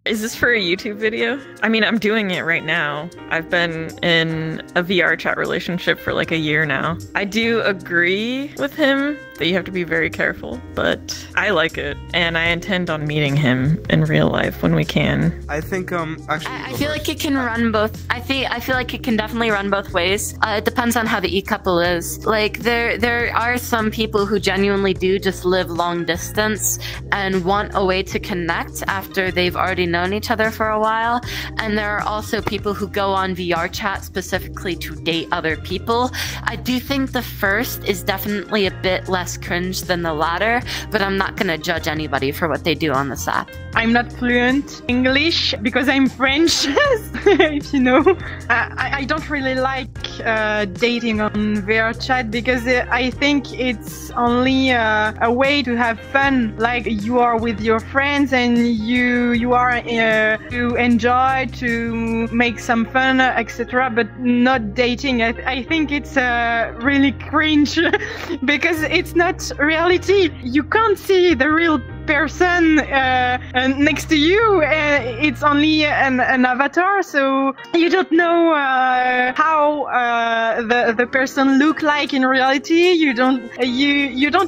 Is this for a YouTube video? I mean, I'm doing it right now. I've been in a VR chat relationship for like a year now. I do agree with him that you have to be very careful, but I like it, and I intend on meeting him in real life when we can. I think actually I feel like it can run both. I feel like it can definitely run both ways. It depends on how the e-couple is. Like there are some people who genuinely do just live long distance and want a way to connect after they've already known each other for a while. And there are also people who go on VR chat specifically to date other people. I do think the first is definitely a bit less cringe than the latter, but I'm not gonna judge anybody for what they do on this app. I'm not fluent English because I'm French, if you know. I don't really like dating on VRChat because I think it's only a way to have fun. Like you are with your friends and you are to enjoy, to make some fun, etc. But not dating. I think it's really cringe because it's not reality. You can't see the real person next to you. It's only an avatar, so you don't know how the person look like in reality. You don't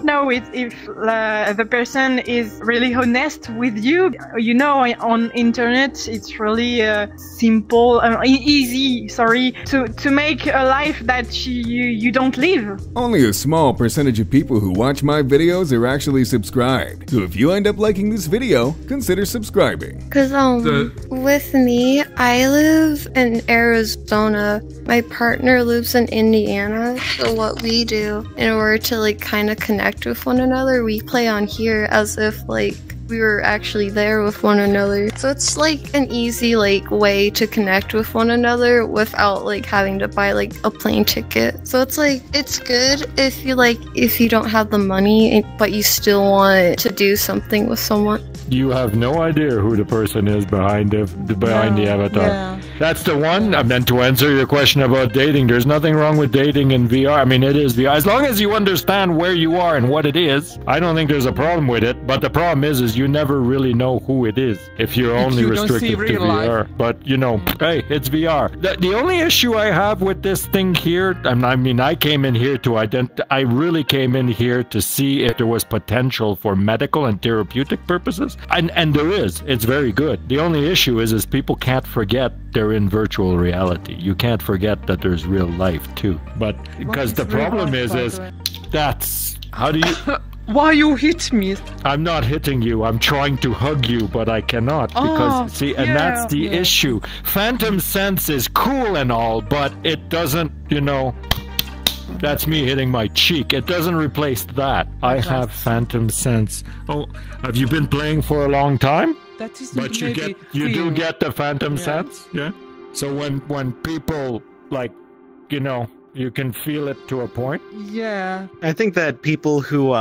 know if the person is really honest with you. You know, on internet it's really simple and easy, to make a life that you don't live. Only a small percentage of people who watch my videos are actually subscribed. So if you end up liking this video, consider subscribing. Cause with me, I live in Arizona. My partner lives in Indiana. So what we do in order to like kind of connect with one another, we play on here as if like we were actually there with one another. So it's like an easy like way to connect with one another without like having to buy like a plane ticket. So it's like, it's good if you don't have the money but you still want to do something with someone. You have no idea who the person is behind the avatar. Yeah. That's the one. And then to answer your question about dating, there's nothing wrong with dating in VR. I mean, it is VR. As long as you understand where you are and what it is, I don't think there's a problem with it. But the problem is you never really know who it is if you're only restricted to VR. Life. But, you know, hey, it's VR. The only issue I have with this thing here, I mean, I came in here to I really came in here to see if there was potential for medical and therapeutic purposes. And there is. It's very good. The only issue is people can't forget they're in virtual reality. You can't forget that there's real life too. But because the problem is that's how do you Why you hit me? I'm not hitting you. I'm trying to hug you, but I cannot because see, and that's the issue. Phantom sense is cool and all, but it doesn't, you know. That's me hitting my cheek. It doesn't replace that. I have phantom sense. Oh, have you been playing for a long time? That is. But you do get the phantom sense, yeah. So when people like, you know, you can feel it to a point. Yeah. I think that people who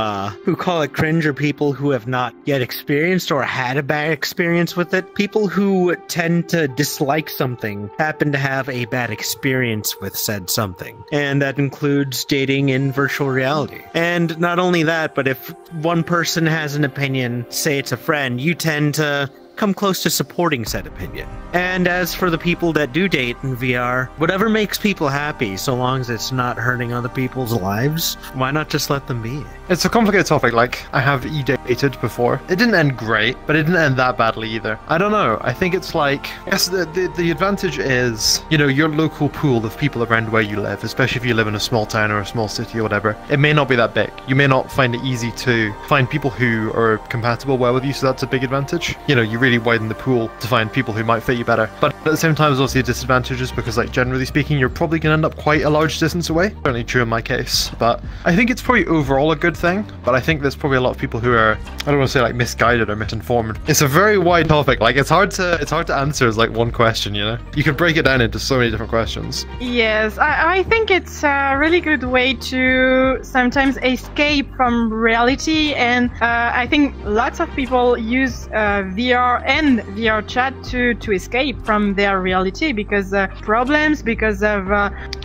call it cringe are people who have not yet experienced or had a bad experience with it. People who tend to dislike something happen to have a bad experience with said something. And that includes dating in virtual reality. And not only that, but if one person has an opinion, say it's a friend, you tend to come close to supporting said opinion. And as for the people that do date in VR, whatever makes people happy, so long as it's not hurting other people's lives, why not just let them be? It's a complicated topic. Like, I have e-dated before. It didn't end great, but it didn't end that badly either. I don't know. I think it's like, yes, the advantage is, you know, your local pool of people around where you live, especially if you live in a small town or a small city or whatever, it may not be that big. You may not find it easy to find people who are compatible well with you, so that's a big advantage. You know, you really widen the pool to find people who might fit you better. But at the same time, there's also disadvantages because, like, generally speaking, you're probably going to end up quite a large distance away. Certainly true in my case. But I think it's probably overall a good thing. But I think there's probably a lot of people who are, I don't want to say like misguided or misinformed. It's a very wide topic. Like, it's hard to answer as like one question, you know? You could break it down into so many different questions. Yes, I think it's a really good way to sometimes escape from reality, and I think lots of people use VR and VR chat to escape from their reality because of problems, because of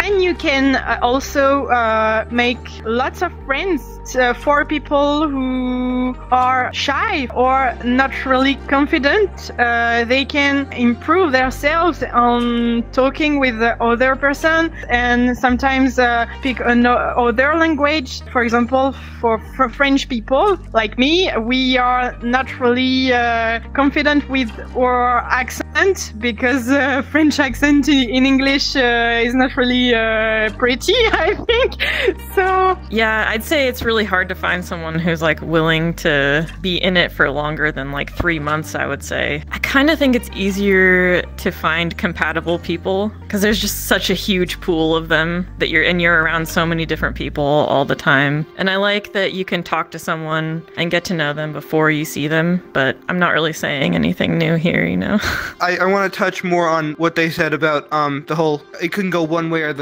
and you can also make lots of friends for people who are shy or not really confident. They can improve themselves on talking with the other person, and sometimes speak another language. For example, for French people like me, we are not really confident with our accent, because French accent in English is not really pretty, I think. So yeah, I'd say it's really hard to find someone who's like willing to be in it for longer than like 3 months, I would say. I kind of think it's easier to find compatible people because there's just such a huge pool of them that you're around so many different people all the time. And I like that you can talk to someone and get to know them before you see them, but I'm not really saying anything new here, you know? I want to touch more on what they said about the whole, it can go one way or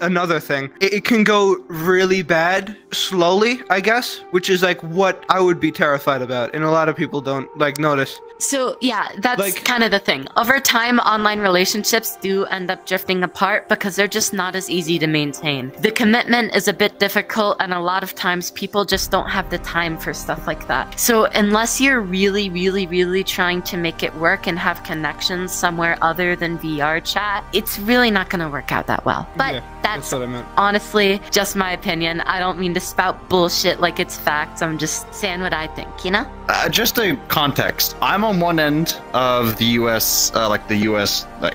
another thing. It can go really bad slowly, I guess, which is like what I would be terrified about, and a lot of people don't like notice. So yeah, that's kind of the thing. Over time, online relationships do end up drifting apart because they're just not as easy to maintain. The commitment is a bit difficult, and a lot of times people just don't have the time for stuff like that. So unless you're really, really, really trying to make it work and have connections somewhere other than VR chat, it's really not going to work out that well. But Yeah, that's what I meant. honestly just my opinion. I don't mean to spout bullshit like it's facts. I'm just saying what I think, you know? Just a context. I'm on one end of the U.S.,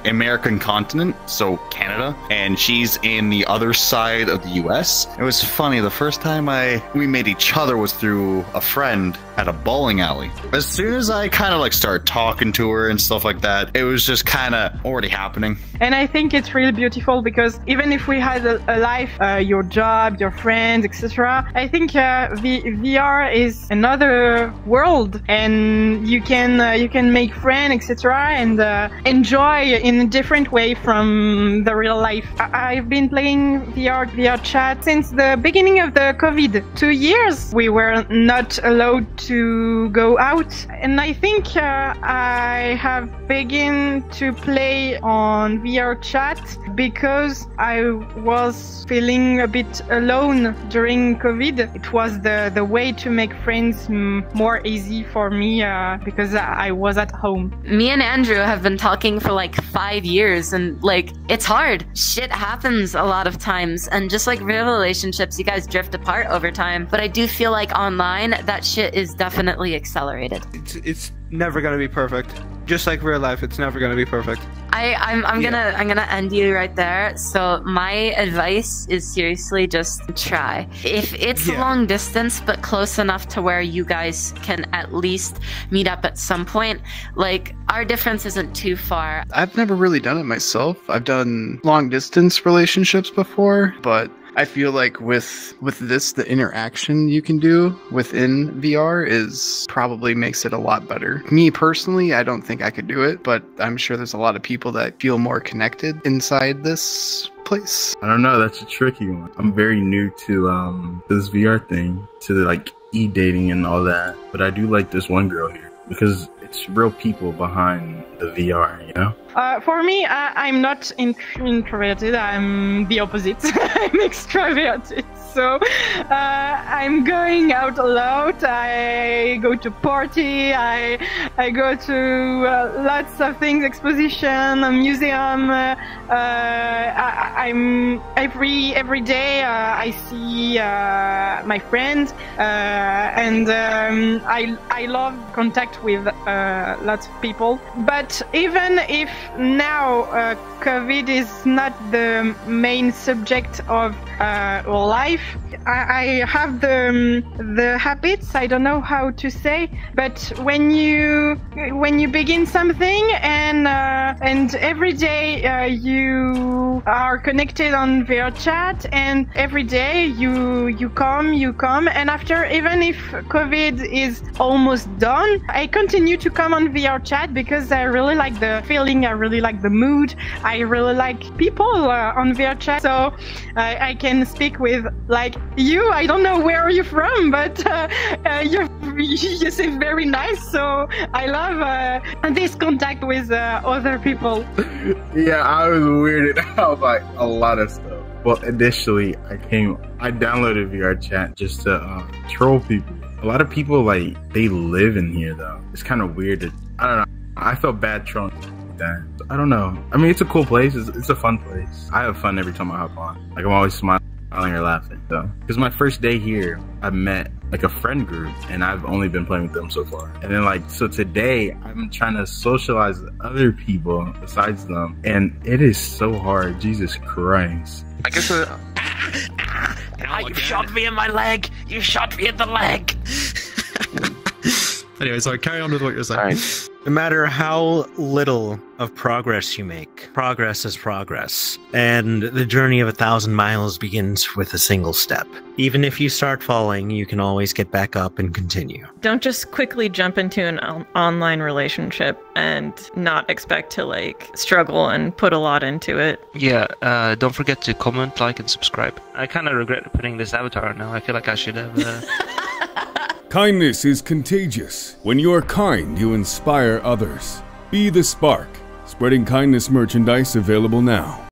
American continent, so Canada, and she's in the other side of the U.S. It was funny. The first time we met each other was through a friend at a bowling alley. As soon as I kind of like started talking to her and stuff like that, it was just kind of already happening. And I think it's really beautiful because even if we had a life, your job, your friends, etc., I think VR is another world, and you can make friends, etc., and enjoy in a different way from the real life. I've been playing VR chat since the beginning of the COVID. 2 years we were not allowed to go out, and I think I have begun to play on VR chat because I was feeling a bit alone during COVID. It was the way to make friends more easy for me because I was at home. Me and Andrew have been talking for like 5 years, and like it's hard. Shit happens a lot of times, and just like real relationships, you guys drift apart over time. But I do feel like online, that shit is definitely accelerated. It's never gonna be perfect. Just like real life, it's never gonna be perfect. I'm gonna end you right there. So my advice is seriously just try. If it's long distance but close enough to where you guys can at least meet up at some point, like our difference isn't too far. I've never really done it myself. I've done long distance relationships before, but I feel like with this, the interaction you can do within VR is probably makes it a lot better. Me personally, I don't think I could do it, but I'm sure there's a lot of people that feel more connected inside this place. I don't know, that's a tricky one. I'm very new to this VR thing, to like e-dating and all that, but I do like this one girl here because it's real people behind the VR, you know? For me, I'm not introverted. I'm the opposite. I'm extroverted. So I'm going out a lot. I go to party. I go to lots of things, exposition, a museum. I'm every day I see my friends, and I love contact with lots of people. But even if now COVID is not the main subject of our life, I have the habits. I don't know how to say, but when you begin something and every day you are connected on VRChat, and every day you come, and after, even if COVID is almost done, I continue to come on VRCHAT because I really like the feeling, I really like the mood, I really like people on VRCHAT. So I can speak with like you. I don't know where are you from, but you seem very nice. So I love this contact with other people. Yeah, I was weirded out by a lot of stuff. Well, initially, I downloaded VRCHAT just to troll people. A lot of people, like, they live in here, though. It's kind of weird. I don't know. I felt bad trolling that. I don't know. I mean, it's a cool place. It's a fun place. I have fun every time I hop on. Like, I'm always smiling or laughing, though. Because my first day here, I met, like, a friend group, and I've only been playing with them so far. And then, like, so today, I'm trying to socialize with other people besides them, and it is so hard. Jesus Christ. I guess you shot me in my leg! You shot me in the leg! Anyway, sorry, carry on with what you're saying. No matter how little of progress you make, progress is progress. And the journey of 1,000 miles begins with a single step. Even if you start falling, you can always get back up and continue. Don't just quickly jump into an online relationship and not expect to, like, struggle and put a lot into it. Yeah, don't forget to comment, like, and subscribe. I kind of regret putting this avatar on now. I feel like I should have... Kindness is contagious. When you are kind, you inspire others. Be the spark. Spreading kindness merchandise available now.